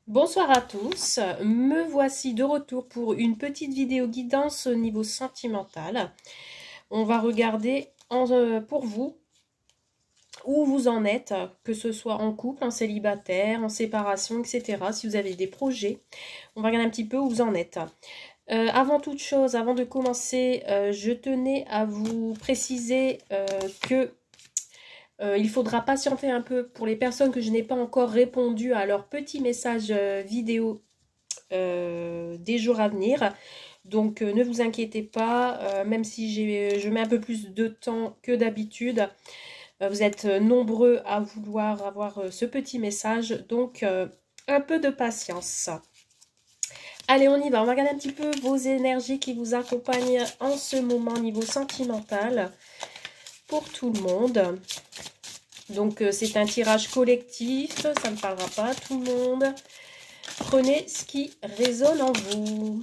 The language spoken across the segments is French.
Bonsoir à tous, me voici de retour pour une petite vidéo guidance au niveau sentimental. On va regarder pour vous où vous en êtes, que ce soit en couple, en célibataire, en séparation, etc. Si vous avez des projets, on va regarder un petit peu où vous en êtes. Avant toute chose, avant de commencer, je tenais à vous préciser que il faudra patienter un peu pour les personnes que je n'ai pas encore répondu à leur petit message vidéo des jours à venir. Donc ne vous inquiétez pas, même si je mets un peu plus de temps que d'habitude, vous êtes nombreux à vouloir avoir ce petit message, donc un peu de patience. Allez, on y va, on va regarder un petit peu vos énergies qui vous accompagnent en ce moment au niveau sentimental pour tout le monde. Donc c'est un tirage collectif, ça ne parlera pas à tout le monde. Prenez ce qui résonne en vous.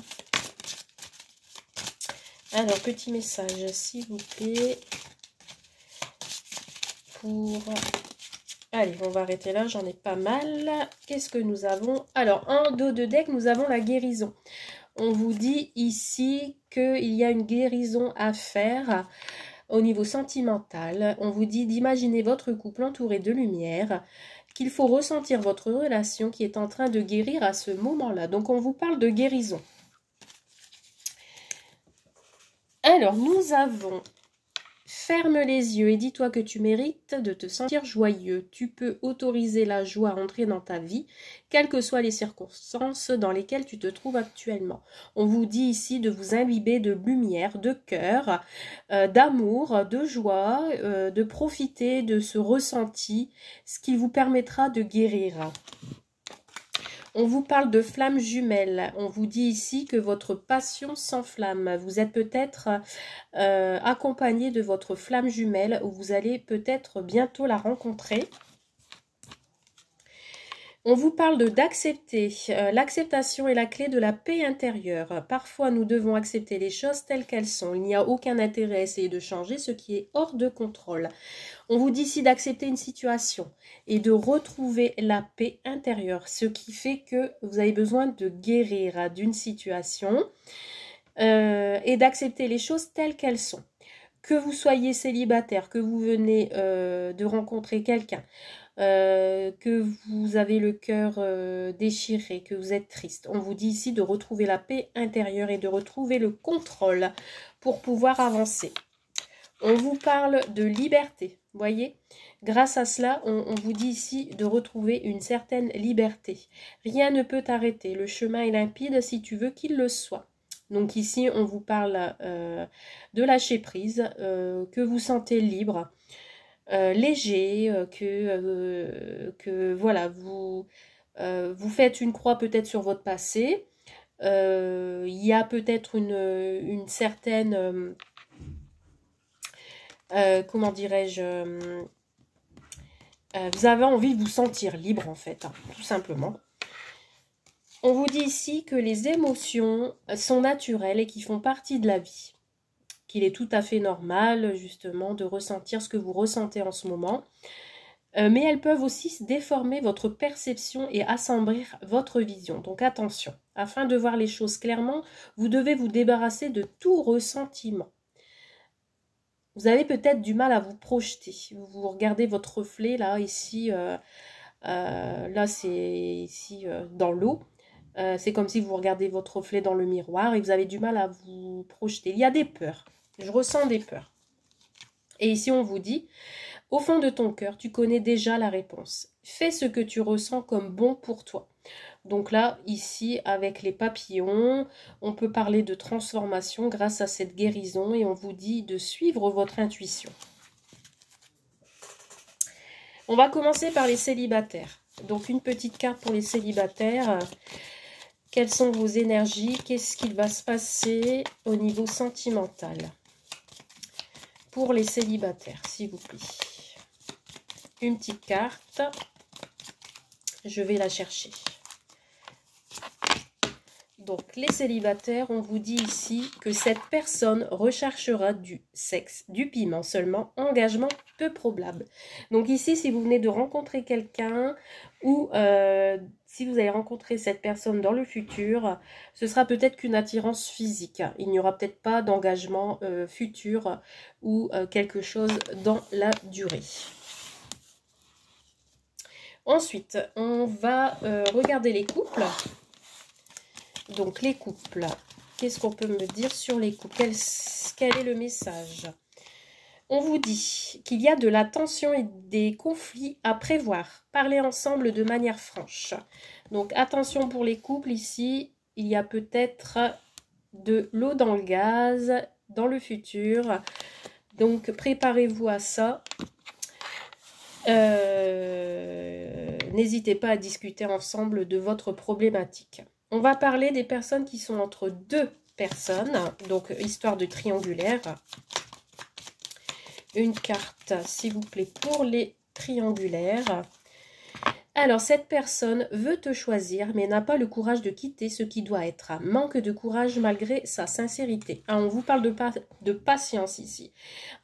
Alors, petit message, s'il vous plaît. Allez, on va arrêter là, j'en ai pas mal. Qu'est-ce que nous avons? Alors, en dos de deck, nous avons la guérison. On vous dit ici qu'il y a une guérison à faire au niveau sentimental. On vous dit d'imaginer votre couple entouré de lumière, qu'il faut ressentir votre relation qui est en train de guérir à ce moment-là. Donc, on vous parle de guérison. Alors, nous avons ferme les yeux et dis-toi que tu mérites de te sentir joyeux. Tu peux autoriser la joie à entrer dans ta vie, quelles que soient les circonstances dans lesquelles tu te trouves actuellement. On vous dit ici de vous imbiber de lumière, de cœur, d'amour, de joie, de profiter de ce ressenti, ce qui vous permettra de guérir. On vous parle de flammes jumelles. On vous dit ici que votre passion s'enflamme. Vous êtes peut-être accompagné de votre flamme jumelle ou vous allez peut-être bientôt la rencontrer. On vous parle d'accepter. L'acceptation est la clé de la paix intérieure. Parfois, nous devons accepter les choses telles qu'elles sont. Il n'y a aucun intérêt à essayer de changer ce qui est hors de contrôle. On vous dit ici d'accepter une situation et de retrouver la paix intérieure, ce qui fait que vous avez besoin de guérir d'une situation et d'accepter les choses telles qu'elles sont. Que vous soyez célibataire, que vous venez de rencontrer quelqu'un, que vous avez le cœur déchiré, que vous êtes triste. On vous dit ici de retrouver la paix intérieure et de retrouver le contrôle pour pouvoir avancer. On vous parle de liberté, voyez. Grâce à cela, on vous dit ici de retrouver une certaine liberté. Rien ne peut t'arrêter, le chemin est limpide si tu veux qu'il le soit. Donc ici, on vous parle de lâcher prise, que vous sentez libre, léger, que voilà, vous faites une croix peut-être sur votre passé. Il y a peut-être une certaine... comment dirais-je, vous avez envie de vous sentir libre en fait, hein, tout simplement. On vous dit ici que les émotions sont naturelles et qui font partie de la vie. Qu'il est tout à fait normal justement de ressentir ce que vous ressentez en ce moment. Mais elles peuvent aussi déformer votre perception et assombrir votre vision. Donc attention, afin de voir les choses clairement, vous devez vous débarrasser de tout ressentiment. Vous avez peut-être du mal à vous projeter. Vous regardez votre reflet, là, ici, là, c'est ici dans l'eau. C'est comme si vous regardez votre reflet dans le miroir et vous avez du mal à vous projeter. Il y a des peurs. Je ressens des peurs. Et ici, on vous dit, au fond de ton cœur, tu connais déjà la réponse. Fais ce que tu ressens comme bon pour toi. Donc là, ici, avec les papillons, on peut parler de transformation grâce à cette guérison et on vous dit de suivre votre intuition. On va commencer par les célibataires. Donc une petite carte pour les célibataires. Quelles sont vos énergies? Qu'est-ce qu'il va se passer au niveau sentimental pour les célibataires, s'il vous plaît? Une petite carte. Je vais la chercher. Donc, les célibataires, on vous dit ici que cette personne recherchera du sexe, du piment seulement, engagement peu probable. Donc ici, si vous venez de rencontrer quelqu'un ou si vous allez rencontrer cette personne dans le futur, ce sera peut-être qu'une attirance physique. Il n'y aura peut-être pas d'engagement futur ou quelque chose dans la durée. Ensuite, on va regarder les couples. Donc les couples, qu'est-ce qu'on peut me dire sur les couples? Quel est le message? On vous dit qu'il y a de la tension et des conflits à prévoir. Parlez ensemble de manière franche. Donc attention pour les couples ici, il y a peut-être de l'eau dans le gaz dans le futur. Donc préparez-vous à ça. N'hésitez pas à discuter ensemble de votre problématique. On va parler des personnes qui sont entre deux personnes, donc histoire de triangulaire. Une carte, s'il vous plaît, pour les triangulaires. Alors, cette personne veut te choisir, mais n'a pas le courage de quitter ce qui doit être. Manque de courage malgré sa sincérité. Ah, on vous parle de patience ici.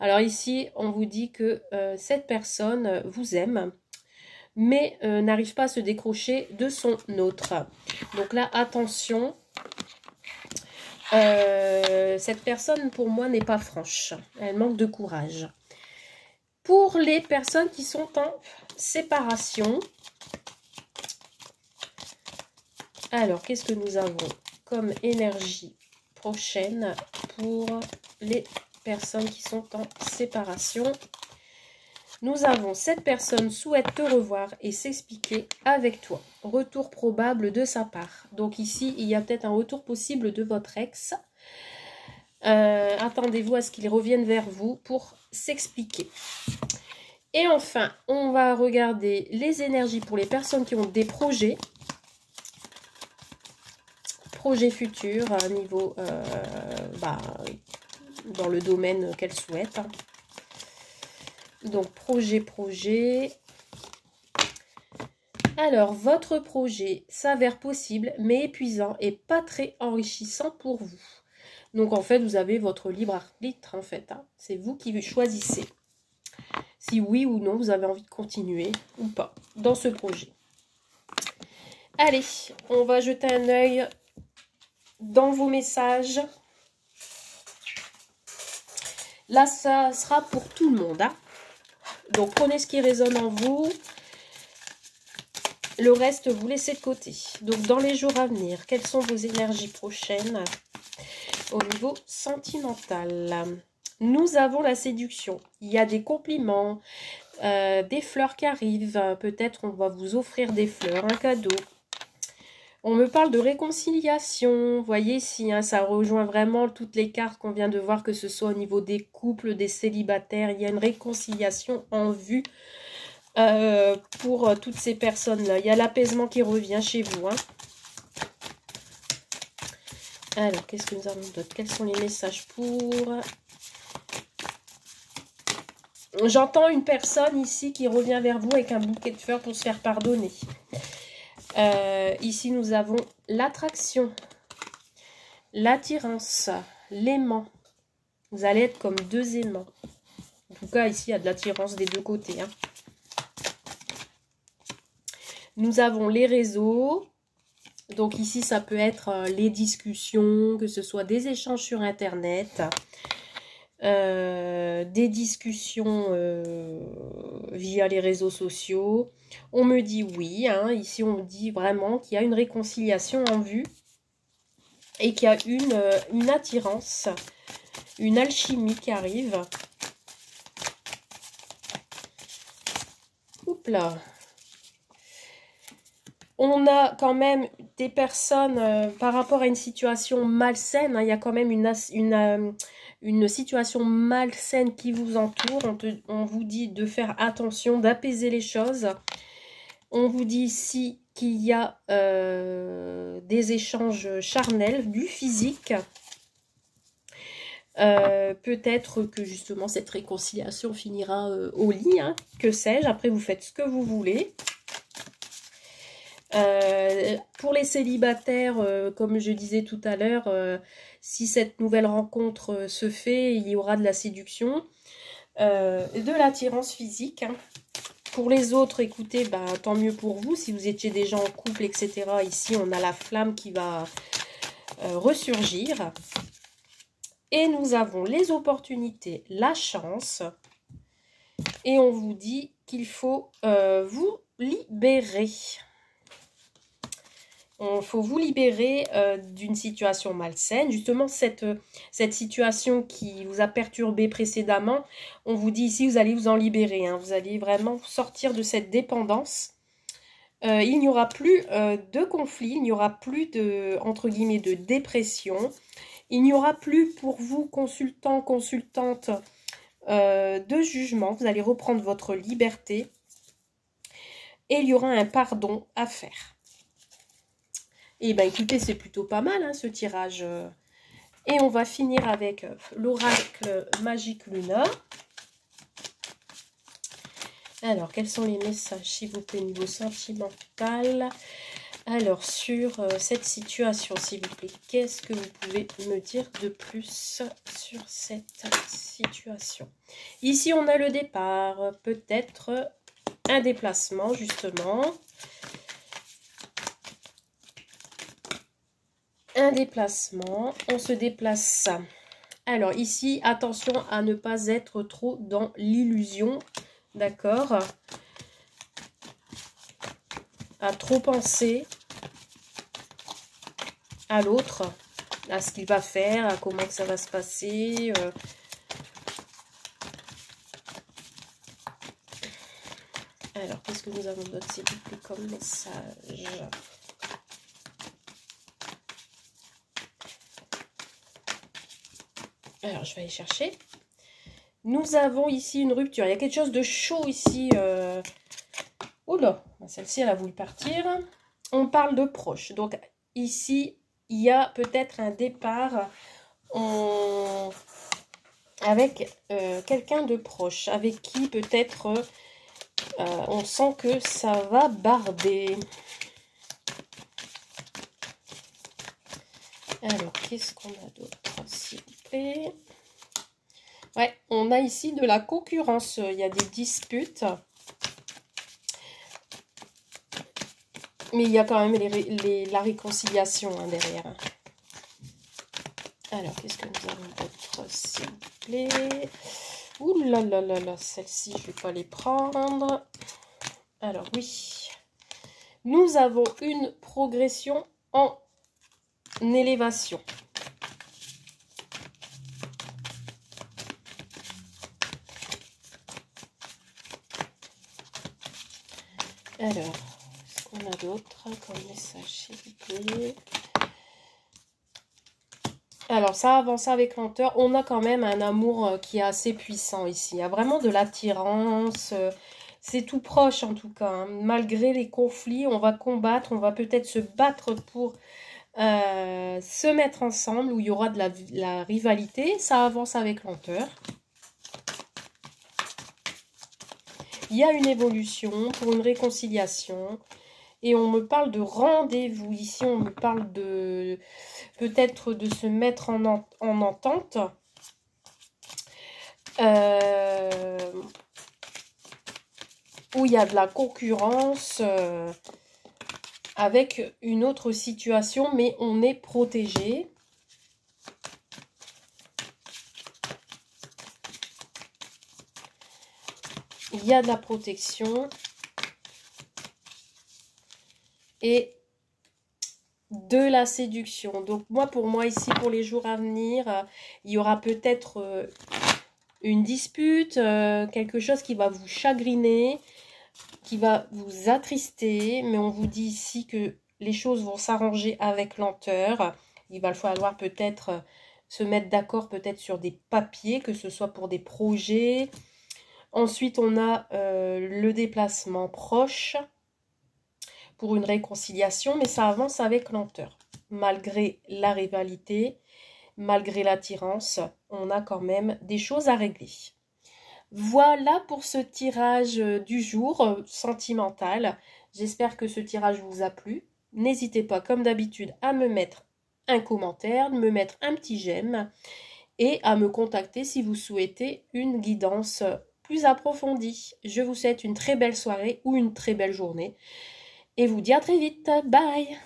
Alors ici, on vous dit que cette personne vous aime, mais n'arrive pas à se décrocher de son autre. Donc là, attention. Cette personne, pour moi, n'est pas franche. Elle manque de courage. Pour les personnes qui sont en séparation, alors, qu'est-ce que nous avons comme énergie prochaine pour les personnes qui sont en séparation? Nous avons cette personne souhaite te revoir et s'expliquer avec toi. Retour probable de sa part. Donc ici, il y a peut-être un retour possible de votre ex. Attendez-vous à ce qu'il revienne vers vous pour s'expliquer. Et enfin, on va regarder les énergies pour les personnes qui ont des projets. Projets futurs à niveau dans le domaine qu'elles souhaitent. Donc, projet. Alors, votre projet s'avère possible, mais épuisant et pas très enrichissant pour vous. Donc, en fait, vous avez votre libre arbitre, en fait. Hein. C'est vous qui choisissez. Si oui ou non, vous avez envie de continuer ou pas dans ce projet. Allez, on va jeter un œil dans vos messages. Là, ça sera pour tout le monde. Hein. Donc, prenez ce qui résonne en vous. Le reste, vous laissez de côté. Donc, dans les jours à venir, quelles sont vos énergies prochaines au niveau sentimental? Nous avons la séduction. Il y a des compliments, des fleurs qui arrivent. Peut-être on va vous offrir des fleurs, un cadeau. On me parle de réconciliation. Vous voyez ici, hein, ça rejoint vraiment toutes les cartes qu'on vient de voir, que ce soit au niveau des couples, des célibataires. Il y a une réconciliation en vue pour toutes ces personnes-là. Il y a l'apaisement qui revient chez vous. Hein. Alors, qu'est-ce que nous avons d'autre? Quels sont les messages pour... J'entends une personne ici qui revient vers vous avec un bouquet de fleurs pour se faire pardonner. Ici, nous avons l'attraction, l'attirance, l'aimant. Vous allez être comme deux aimants. En tout cas, ici, il y a de l'attirance des deux côtés. Hein. Nous avons les réseaux. Donc ici, ça peut être les discussions, que ce soit des échanges sur Internet, des discussions via les réseaux sociaux. On me dit oui, hein, ici on me dit vraiment qu'il y a une réconciliation en vue et qu'il y a une attirance, une alchimie qui arrive. Oups là. On a quand même des personnes par rapport à une situation malsaine, hein, il y a quand même une situation malsaine qui vous entoure. On vous dit de faire attention, d'apaiser les choses. On vous dit ici qu'il y a des échanges charnels, du physique. Peut-être que justement cette réconciliation finira au lit, hein, que sais-je. Après, vous faites ce que vous voulez. Pour les célibataires, comme je disais tout à l'heure, si cette nouvelle rencontre se fait, il y aura de la séduction, de l'attirance physique. Hein. Pour les autres, écoutez, ben, tant mieux pour vous. Si vous étiez déjà en couple, etc. Ici, on a la flamme qui va ressurgir. Et nous avons les opportunités, la chance. Et on vous dit qu'il faut vous libérer. Il faut vous libérer d'une situation malsaine. Justement, cette situation qui vous a perturbé précédemment, on vous dit ici, vous allez vous en libérer. Hein. Vous allez vraiment sortir de cette dépendance. Il n'y aura plus de conflit, il n'y aura plus de, entre guillemets, de dépression. Il n'y aura plus pour vous, consultants, consultantes, de jugement. Vous allez reprendre votre liberté. Et il y aura un pardon à faire. Et bien écoutez, c'est plutôt pas mal hein, ce tirage. Et on va finir avec l'oracle magique Luna. Alors, quels sont les messages, s'il vous plaît, niveau sentimental? Alors, sur cette situation, s'il vous plaît, qu'est-ce que vous pouvez me dire de plus sur cette situation? Ici, on a le départ, peut-être un déplacement, justement. Un déplacement, on se déplace. Alors ici, attention à ne pas être trop dans l'illusion, d'accord? À trop penser à l'autre, à ce qu'il va faire, à comment que ça va se passer. Alors, qu'est-ce que nous avons d'autre, s'il vous plaît, comme message? Alors, je vais aller chercher. Nous avons ici une rupture. Il y a quelque chose de chaud ici. Oula, celle-ci, elle a voulu partir. On parle de proche. Donc, ici, il y a peut-être un départ avec quelqu'un de proche. Avec qui, peut-être, on sent que ça va barder. Alors, qu'est-ce qu'on a d'autre, s'il vous plaît? Ouais, on a ici de la concurrence. Il y a des disputes. Mais il y a quand même la réconciliation hein, derrière. Alors, qu'est-ce que nous avons d'autre, s'il vous plaît? Ouh là là là là, celle-ci, je ne vais pas les prendre. Alors, oui. Nous avons une progression en élévation. Alors, qu'est-ce qu'on a d'autre comme message, s'il vous plaît? Alors, ça avance avec lenteur. On a quand même un amour qui est assez puissant ici. Il y a vraiment de l'attirance. C'est tout proche en tout cas. Hein. Malgré les conflits, on va combattre. On va peut-être se battre pour se mettre ensemble où il y aura de la rivalité. Ça avance avec lenteur. Il y a une évolution pour une réconciliation. Et on me parle de rendez-vous. Ici, on me parle de peut-être de se mettre en entente. Où il y a de la concurrence avec une autre situation, mais on est protégé. Il y a de la protection. Et de la séduction. Donc moi, pour moi, ici, pour les jours à venir, il y aura peut-être une dispute, quelque chose qui va vous chagriner, qui va vous attrister. Mais on vous dit ici que les choses vont s'arranger avec lenteur. Il va falloir peut-être se mettre d'accord peut-être sur des papiers, que ce soit pour des projets. Ensuite, on a le déplacement proche pour une réconciliation, mais ça avance avec lenteur. Malgré la rivalité, malgré l'attirance, on a quand même des choses à régler. Voilà pour ce tirage du jour sentimental. J'espère que ce tirage vous a plu. N'hésitez pas, comme d'habitude, à me mettre un commentaire, me mettre un petit j'aime et à me contacter si vous souhaitez une guidance plus approfondie. Je vous souhaite une très belle soirée ou une très belle journée et vous dis à très vite. Bye!